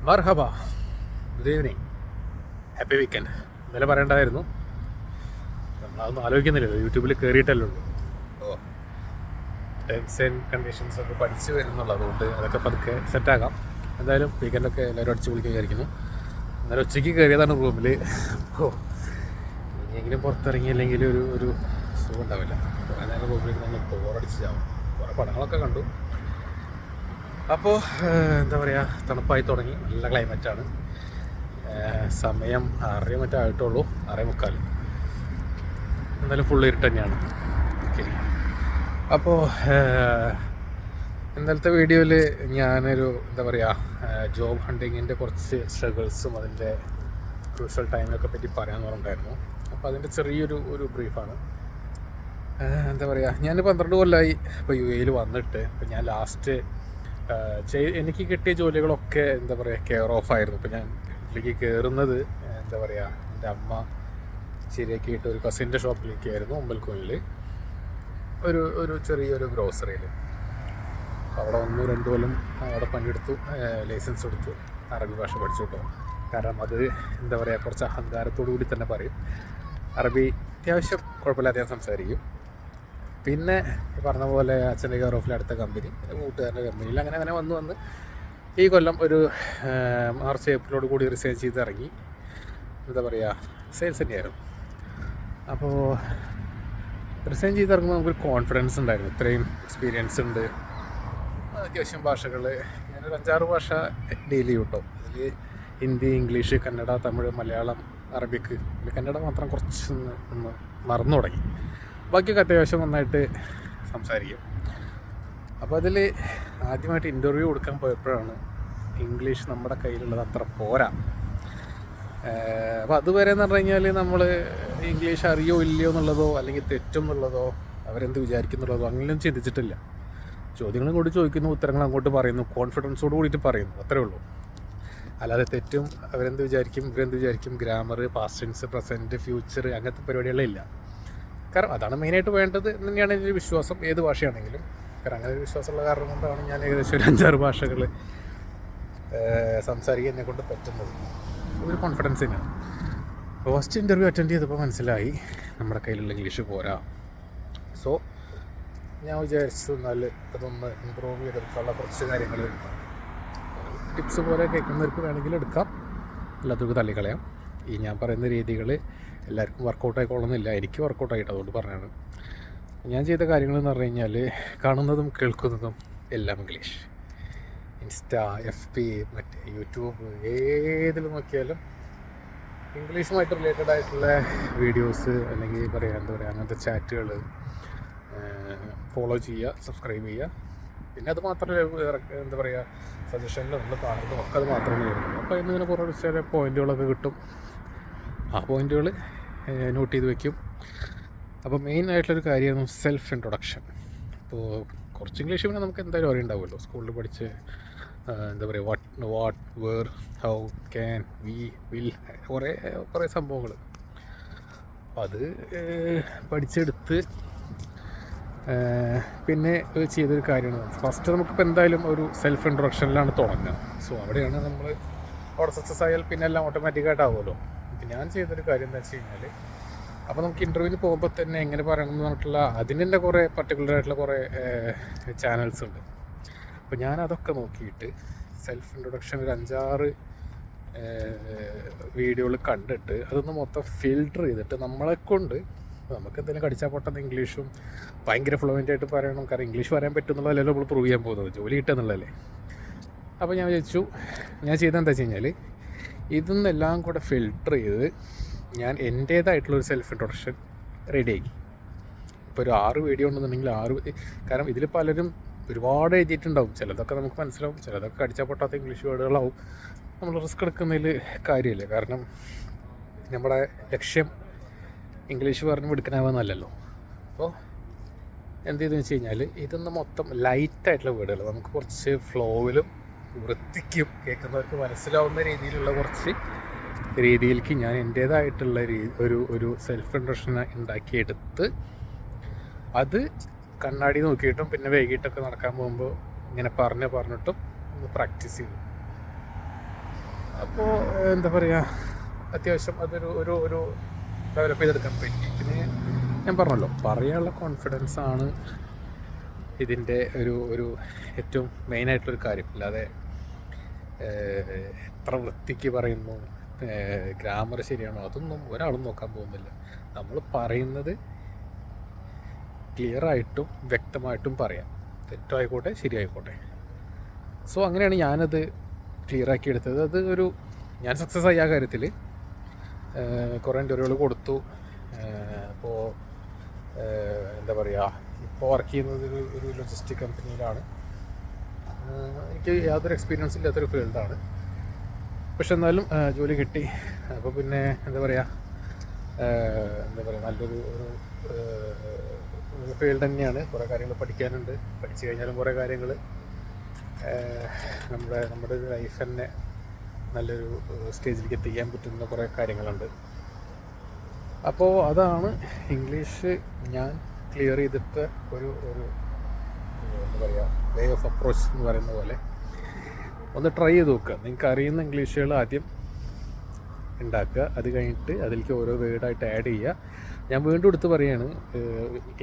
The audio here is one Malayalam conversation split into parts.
മർഹബ, ഗുഡ് ഈവനിങ്, ഹാപ്പി വീക്കെൻഡ്. ഇന്നലെ പറയേണ്ടതായിരുന്നു, നമ്മളതൊന്നും ആലോചിക്കുന്നില്ലല്ലോ, യൂട്യൂബിൽ കയറിയിട്ടല്ലേ ഉള്ളൂ. ഓ, ടേംസ് ആൻഡ് കണ്ടീഷൻസ് ഒക്കെ പഠിച്ച് വരുന്നുള്ളൂ, അതുകൊണ്ട് അതൊക്കെ പതുക്കെ സെറ്റാക്കാം. എന്തായാലും വീക്കെൻഡൊക്കെ എല്ലാവരും അടിച്ച് പൊളിക്കാൻ വിചാരിക്കുന്നു. എന്നാലും ഉച്ചയ്ക്ക് കയറിയതാണ് റൂമിൽ. ഓ, ഇനിയെങ്കിലും പുറത്തിറങ്ങിയില്ലെങ്കിൽ ഒരു സുഖം ഉണ്ടാവില്ല. കുറേ നേരം റൂമിൽ നമ്മൾ ബോറടിച്ച് ചാവും. കുറേ പടങ്ങളൊക്കെ കണ്ടു. അപ്പോൾ എന്താ പറയുക, തണുപ്പായി തുടങ്ങി, നല്ല ക്ലൈമറ്റാണ്. സമയം 6:30 മറ്റേ ആയിട്ടുള്ളൂ, 6:45. എന്തായാലും ഫുൾ ഇരുട്ട് തന്നെയാണ്. ഓക്കെ, അപ്പോൾ ഇന്നലത്തെ വീഡിയോയിൽ ഞാനൊരു എന്താ പറയുക, ജോബ് ഹണ്ടിങ്ങിൻ്റെ കുറച്ച് സ്ട്രഗിൾസും അതിൻ്റെ ക്രൂഷ്യൽ ടൈമിനൊക്കെ പറ്റി പറയാമെന്ന് പറഞ്ഞിട്ടുണ്ടായിരുന്നു. അപ്പോൾ അതിൻ്റെ ചെറിയൊരു ബ്രീഫാണ്. എന്താ പറയുക, ഞാൻ 12 കൊല്ലമായി ഇപ്പോൾ UAE വന്നിട്ട്. ഇപ്പോൾ ഞാൻ ലാസ്റ്റ് എനിക്ക് കിട്ടിയ ജോലികളൊക്കെ എന്താ പറയുക കെയർ ഓഫ് ആയിരുന്നു. ഇപ്പോൾ ഞാൻ വീട്ടിലേക്ക് കയറുന്നത് എന്താ പറയുക, എൻ്റെ അമ്മ ശരിയാക്കിയിട്ട് ഒരു കസിൻ്റെ ഷോപ്പിലേക്കായിരുന്നു, ഉമ്മൽക്കോണിൽ ഒരു ചെറിയൊരു ഗ്രോസറിയിൽ. അവിടെ 1-2 കൊല്ലം അവിടെ പണിയെടുത്തു, ലൈസൻസ് എടുത്തു, അറബി ഭാഷ പഠിച്ചു കേട്ടോ. കാരണം അത് എന്താ പറയുക, കുറച്ച് അഹങ്കാരത്തോടു കൂടി തന്നെ പറയും. അറബി അത്യാവശ്യം കുഴപ്പമില്ലാതെ ഞാൻ സംസാരിക്കും. പിന്നെ പറഞ്ഞ പോലെ അച്ഛൻ്റെ കെയർ ഓഫിൽ അടുത്ത കമ്പനി, പിന്നെ കൂട്ടുകാരൻ്റെ കമ്പനിയിൽ അങ്ങനെ വന്ന് ഈ കൊല്ലം ഒരു മാർച്ച് ഏപ്രിലോട് കൂടി റിസൈൻ ചെയ്ത് ഇറങ്ങി. എന്താ പറയുക, സെയിൽസ് തന്നെയായിരുന്നു. അപ്പോൾ റിസൈൻ ചെയ്ത് ഇറങ്ങുമ്പോൾ നമുക്കൊരു കോൺഫിഡൻസ് ഉണ്ടായിരുന്നു, ഇത്രയും എക്സ്പീരിയൻസ് ഉണ്ട്, അത്യാവശ്യം ഭാഷകൾ. ഞാനൊരു 5-6 ഭാഷ ഡീൽ ചെയ്യും കേട്ടോ. അതിൽ ഹിന്ദി, ഇംഗ്ലീഷ്, കന്നഡ, തമിഴ്, മലയാളം, അറബിക്ക്. പിന്നെ കന്നഡ മാത്രം കുറച്ചൊന്ന് മറന്നു തുടങ്ങി. ബാക്കിയൊക്കെ അത്യാവശ്യം നന്നായിട്ട് സംസാരിക്കും. അപ്പോൾ അതിൽ ആദ്യമായിട്ട് ഇൻ്റർവ്യൂ കൊടുക്കാൻ പോയപ്പോഴാണ് ഇംഗ്ലീഷ് നമ്മുടെ കയ്യിലുള്ളത് അത്ര പോരാ. അപ്പോൾ അതുവരെ എന്ന് പറഞ്ഞു കഴിഞ്ഞാൽ നമ്മൾ ഇംഗ്ലീഷ് അറിയോ ഇല്ലയോ എന്നുള്ളതോ അല്ലെങ്കിൽ തെറ്റും എന്നുള്ളതോ അവരെന്ത് വിചാരിക്കുന്നുള്ളതോ അങ്ങനെയൊന്നും ചിന്തിച്ചിട്ടില്ല. ചോദ്യങ്ങൾ ഇങ്ങോട്ട് ചോദിക്കുന്നു, ഉത്തരങ്ങൾ അങ്ങോട്ട് പറയുന്നു, കോൺഫിഡൻസോട് കൂടിയിട്ട് പറയുന്നു, അത്രേ ഉള്ളൂ. അല്ലാതെ തെറ്റും അവരെന്ത് വിചാരിക്കും ഇവരെന്ത് വിചാരിക്കും, grammar, past tense, present, future, അങ്ങനത്തെ പരിപാടികളില്ല. കാരണം അതാണ് മെയിനായിട്ട് വേണ്ടത് എന്ന് തന്നെയാണ് എൻ്റെ വിശ്വാസം, ഏത് ഭാഷയാണെങ്കിലും. കാരണം അങ്ങനെ ഒരു വിശ്വാസമുള്ള കാരണം കൊണ്ടാണ് ഞാൻ ഏകദേശം ഒരു 5-6 ഭാഷകൾ സംസാരിക്കാൻ എന്നെ കൊണ്ട് പറ്റുന്നത്. ഒരു കോൺഫിഡൻസ് തന്നെയാണ്. ഫസ്റ്റ് ഇൻ്റർവ്യൂ അറ്റൻഡ് ചെയ്തപ്പോൾ മനസ്സിലായി നമ്മുടെ കയ്യിലുള്ള ഇംഗ്ലീഷ് പോരാ. സോ ഞാൻ വിചാരിച്ചു എന്നാൽ അതൊന്ന് ഇമ്പ്രൂവ് ചെയ്തെടുക്കാനുള്ള കുറച്ച് കാര്യങ്ങൾ ടിപ്സ് പോലെ കേൾക്കുന്നവർക്ക് വേണമെങ്കിൽ എടുക്കാം, എല്ലാത്തവർക്ക് തള്ളിക്കളയാം. ഈ ഞാൻ പറയുന്ന രീതികൾ എല്ലാവർക്കും വർക്കൗട്ട് ആയിക്കൊള്ളുന്നില്ല, എനിക്ക് വർക്കൗട്ടായിട്ട്, അതുകൊണ്ട് പറഞ്ഞാണ്. ഞാൻ ചെയ്ത കാര്യങ്ങളെന്ന് പറഞ്ഞു കഴിഞ്ഞാൽ കാണുന്നതും കേൾക്കുന്നതും എല്ലാം ഇംഗ്ലീഷ്. ഇൻസ്റ്റ, FB, മറ്റേ യൂട്യൂബ്, ഏതിൽ നോക്കിയാലും ഇംഗ്ലീഷുമായിട്ട് റിലേറ്റഡ് ആയിട്ടുള്ള വീഡിയോസ് അല്ലെങ്കിൽ എന്താ പറയുക അങ്ങനത്തെ ചാറ്റുകൾ ഫോളോ ചെയ്യുക, സബ്സ്ക്രൈബ് ചെയ്യുക. പിന്നെ അത് മാത്രമല്ല, എന്താ പറയുക, സജഷനിൽ നമ്മൾ കാണുന്നതും ഒക്കെ അത് മാത്രമേ വരുന്നുള്ളൂ. അപ്പോൾ ഇന്നിങ്ങനെ കുറേ ചില പോയിൻറ്റുകളൊക്കെ കിട്ടും, ആ പോയിൻറ്റുകൾ നോട്ട് ചെയ്ത് വയ്ക്കും. അപ്പോൾ മെയിൻ ആയിട്ടുള്ളൊരു കാര്യമാണ് സെൽഫ് ഇൻട്രൊഡക്ഷൻ. ഇപ്പോൾ കുറച്ച് ഇംഗ്ലീഷ് പിന്നെ നമുക്ക് എന്തായാലും അറിയുണ്ടാവുമല്ലോ, സ്കൂളിൽ പഠിച്ച് എന്താ പറയുക, what where, how, can, we, will, കുറേ സംഭവങ്ങൾ. അപ്പോൾ അത് പഠിച്ചെടുത്ത് പിന്നെ ചെയ്തൊരു കാര്യമാണ്, ഫസ്റ്റ് നമുക്കിപ്പോൾ എന്തായാലും ഒരു സെൽഫ് ഇൻട്രൊഡക്ഷനിലാണ് തുടങ്ങുക. സോ അവിടെയാണ് നമ്മൾ അവിടെ സക്സസ് ആയാൽ പിന്നെ എല്ലാം ഓട്ടോമാറ്റിക്കായിട്ട് ആവുമല്ലോ. ഇപ്പം ഞാൻ ചെയ്തൊരു കാര്യം എന്താ വെച്ച് കഴിഞ്ഞാൽ, അപ്പോൾ നമുക്ക് ഇൻ്റർവ്യൂവിന് പോകുമ്പോൾ തന്നെ എങ്ങനെ പറയണം എന്ന് പറഞ്ഞിട്ടുള്ള അതിന് തന്നെ കുറേ പർട്ടിക്കുലറായിട്ടുള്ള കുറേ ചാനൽസ് ഉണ്ട്. അപ്പോൾ ഞാൻ അതൊക്കെ നോക്കിയിട്ട് സെൽഫ് ഇൻട്രൊഡക്ഷൻ ഒരു 5-6 വീഡിയോകൾ കണ്ടിട്ട് അതൊന്ന് മൊത്തം ഫിൽട്ടർ ചെയ്തിട്ട് നമ്മളെക്കൊണ്ട് നമുക്ക് എന്തെങ്കിലും കടിച്ചാൽ പൊട്ടുന്ന ഇംഗ്ലീഷും ഭയങ്കര ഫ്ലുവൻ്റായിട്ട് പറയണം. കാരണം ഇംഗ്ലീഷ് പറയാൻ പറ്റുന്നുള്ളതല്ലല്ലോ നമ്മൾ പ്രൂവ് ചെയ്യാൻ പോകുന്നത്, ജോലി കിട്ടുന്നുള്ളതല്ലേ. അപ്പോൾ ഞാൻ വിചാരിച്ചു, ഞാൻ ചെയ്തതെന്താ വെച്ച് കഴിഞ്ഞാൽ ഇതൊന്നെല്ലാം കൂടെ ഫിൽട്ടർ ചെയ്ത് ഞാൻ എൻ്റേതായിട്ടുള്ളൊരു സെൽഫ് ഇൻട്രൊഡക്ഷൻ റെഡിയാക്കി. ഇപ്പോൾ ഒരു 6 വീഡിയോ ഉണ്ടെന്നുണ്ടെങ്കിൽ 6, കാരണം ഇതിൽ പലരും ഒരുപാട് എഴുതിയിട്ടുണ്ടാവും, ചിലതൊക്കെ നമുക്ക് മനസ്സിലാവും, ചിലതൊക്കെ കടിച്ചാൽ പൊട്ടാത്ത ഇംഗ്ലീഷ് വേർഡുകളാവും. നമ്മൾ റിസ്ക് എടുക്കുന്നതിൽ കാര്യമില്ല, കാരണം നമ്മുടെ ലക്ഷ്യം ഇംഗ്ലീഷ് പറഞ്ഞ് മിടുക്കനാവാന്നല്ലല്ലോ. അപ്പോൾ എന്ത് ചെയ്തെന്ന് വെച്ച് കഴിഞ്ഞാൽ ഇതൊന്ന് മൊത്തം ലൈറ്റായിട്ടുള്ള വേർഡുകൾ, നമുക്ക് കുറച്ച് ഫ്ലോവിലും വൃത്തിക്കും കേൾക്കുന്നവർക്ക് മനസ്സിലാവുന്ന രീതിയിലുള്ള കുറച്ച് രീതിയിലേക്ക് ഞാൻ എൻ്റേതായിട്ടുള്ള ഒരു സെൽഫ് ഇൻട്രൊഡക്ഷൻ ഉണ്ടാക്കിയെടുത്ത് അത് കണ്ണാടി നോക്കിയിട്ടും പിന്നെ വൈകിട്ടൊക്കെ നടക്കാൻ പോകുമ്പോൾ ഇങ്ങനെ പറഞ്ഞിട്ടും ഒന്ന് പ്രാക്ടീസ് ചെയ്തു. അപ്പോൾ എന്താ പറയുക, അത്യാവശ്യം അതൊരു ഒരു ഒരു ഡെവലപ്പ് ചെയ്തെടുക്കാൻ പറ്റി. പിന്നെ ഞാൻ പറഞ്ഞല്ലോ, പറയാനുള്ള കോൺഫിഡൻസ് ആണ് ഇതിൻ്റെ ഒരു ഏറ്റവും മെയിനായിട്ടുള്ളൊരു കാര്യം. അല്ലാതെ എത്ര വൃത്തിക്ക് പറയുന്നു, ഗ്രാമർ ശരിയാണോ, അതൊന്നും ഒരാളും നോക്കാൻ പോകുന്നില്ല. നമ്മൾ പറയുന്നത് ക്ലിയറായിട്ടും വ്യക്തമായിട്ടും പറയാം, തെറ്റായിക്കോട്ടെ ശരിയായിക്കോട്ടെ. സോ അങ്ങനെയാണ് ഞാനത് ക്ലിയറാക്കി എടുത്തത്. അത് ഞാൻ സക്സസ് ആയി ആ കാര്യത്തിൽ. കുറേ ഇൻ്റർവ്യൂകൾ കൊടുത്തു. അപ്പോൾ എന്താ പറയുക, ഇപ്പോൾ വർക്ക് ചെയ്യുന്നത് ഒരു ലോജിസ്റ്റിക് കമ്പനിയിലാണ്. എനിക്ക് യാതൊരു എക്സ്പീരിയൻസ് ഇല്ലാത്തൊരു ഫീൽഡാണ്, പക്ഷെ എന്നാലും ജോലി കിട്ടി. അപ്പോൾ പിന്നെ എന്താ പറയുക നല്ലൊരു ഫീൽഡ് തന്നെയാണ്. കുറേ കാര്യങ്ങൾ പഠിക്കാനുണ്ട്. പഠിച്ചു കഴിഞ്ഞാലും കുറേ കാര്യങ്ങൾ നമ്മുടെ ഒരു ലൈഫ് തന്നെ നല്ലൊരു സ്റ്റേജിലേക്ക് എത്തിക്കാൻ പറ്റുന്ന കുറേ കാര്യങ്ങളുണ്ട്. അപ്പോൾ അതാണ് ഇംഗ്ലീഷ് ഞാൻ ക്ലിയർ ചെയ്തിട്ട് ഒരു എന്താ പറയുക വേ ഓഫ് അപ്രോച്ച് എന്ന് പറയുന്ന പോലെ ഒന്ന് ട്രൈ ചെയ്ത് നോക്കുക. നിങ്ങൾക്ക് അറിയുന്ന ഇംഗ്ലീഷുകൾ ആദ്യം ഉണ്ടാക്കുക, അത് കഴിഞ്ഞിട്ട് അതിലേക്ക് ഓരോ വേർഡായിട്ട് ആഡ് ചെയ്യുക. ഞാൻ വീണ്ടും എടുത്ത് പറയുകയാണ്,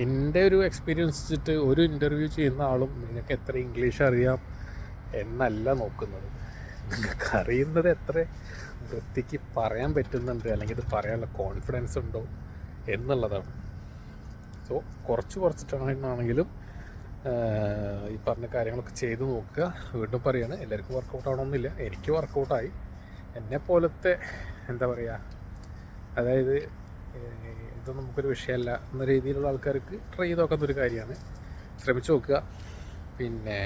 എൻ്റെ ഒരു എക്സ്പീരിയൻസ് വെച്ചിട്ട് ഒരു ഇൻ്റർവ്യൂ ചെയ്യുന്ന ആളും നിങ്ങൾക്ക് എത്ര ഇംഗ്ലീഷ് അറിയാം എന്നല്ല നോക്കുന്നത്, നിങ്ങൾക്ക് അറിയുന്നത് എത്ര വൃത്തിക്ക് പറയാൻ പറ്റുന്നുണ്ട്, അല്ലെങ്കിൽ ഇത് പറയാനുള്ള കോൺഫിഡൻസ് ഉണ്ടോ എന്നുള്ളതാണ്. സോ കുറച്ചിട്ടാണെങ്കിലും ഈ പറഞ്ഞ കാര്യങ്ങളൊക്കെ ചെയ്ത് നോക്കുക. വീണ്ടും പറയുകയാണ്, എല്ലാവർക്കും വർക്കൗട്ട് ആവണമെന്നില്ല. എനിക്ക് വർക്കൗട്ടായി. എന്നെ പോലത്തെ എന്താ പറയുക, അതായത് ഇതൊന്നും നമുക്കൊരു വിഷയമല്ല എന്ന രീതിയിലുള്ള ആൾക്കാർക്ക് ട്രൈ ചെയ്ത് നോക്കാത്തൊരു കാര്യമാണ്. ശ്രമിച്ചു നോക്കുക. പിന്നെ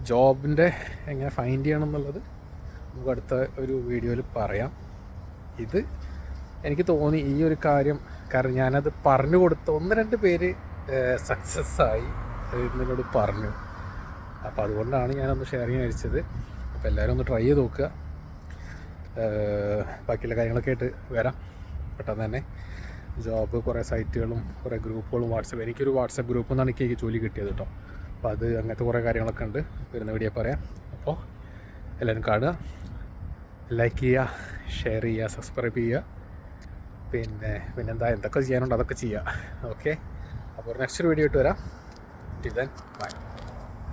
ജോബിൻ്റെ എങ്ങനെ ഫൈൻഡ് ചെയ്യണം എന്നുള്ളത് നമുക്ക് അടുത്ത ഒരു വീഡിയോയിൽ പറയാം. ഇത് എനിക്ക് തോന്നി ഈ ഒരു കാര്യം, കാരണം ഞാനത് പറഞ്ഞു കൊടുത്ത 1-2 പേര് സക്സസ്സായി എന്നോട് പറഞ്ഞു. അപ്പോൾ അതുകൊണ്ടാണ് ഞാനൊന്ന് ഷെയർ ചെയ്യാൻ വിചാരിച്ചത്. അപ്പോൾ എല്ലാവരും ഒന്ന് ട്രൈ ചെയ്ത് നോക്കുക. ബാക്കിയുള്ള കാര്യങ്ങളൊക്കെ ആയിട്ട് വരാം പെട്ടെന്ന് തന്നെ. ജോബ് കുറേ സൈറ്റുകളും കുറേ ഗ്രൂപ്പുകളും എനിക്കൊരു വാട്സപ്പ് ഗ്രൂപ്പിൽ നിന്നാണ് എനിക്ക് ജോലി കിട്ടിയത് കേട്ടോ. അപ്പോൾ അത് അങ്ങനത്തെ കുറേ കാര്യങ്ങളൊക്കെ ഉണ്ട്, വരുന്ന വീഡിയോ പറയാം. അപ്പോൾ എല്ലാവരും കാണുക, ലൈക്ക് ചെയ്യുക, ഷെയർ ചെയ്യുക, സബ്സ്ക്രൈബ് ചെയ്യുക. പിന്നെന്താ എന്തൊക്കെ ചെയ്യാനുണ്ട് അതൊക്കെ ചെയ്യുക. ഓക്കെ, അപ്പോൾ നെക്സ്റ്റ് വീഡിയോ ആയിട്ട് വരാം. Till then bye.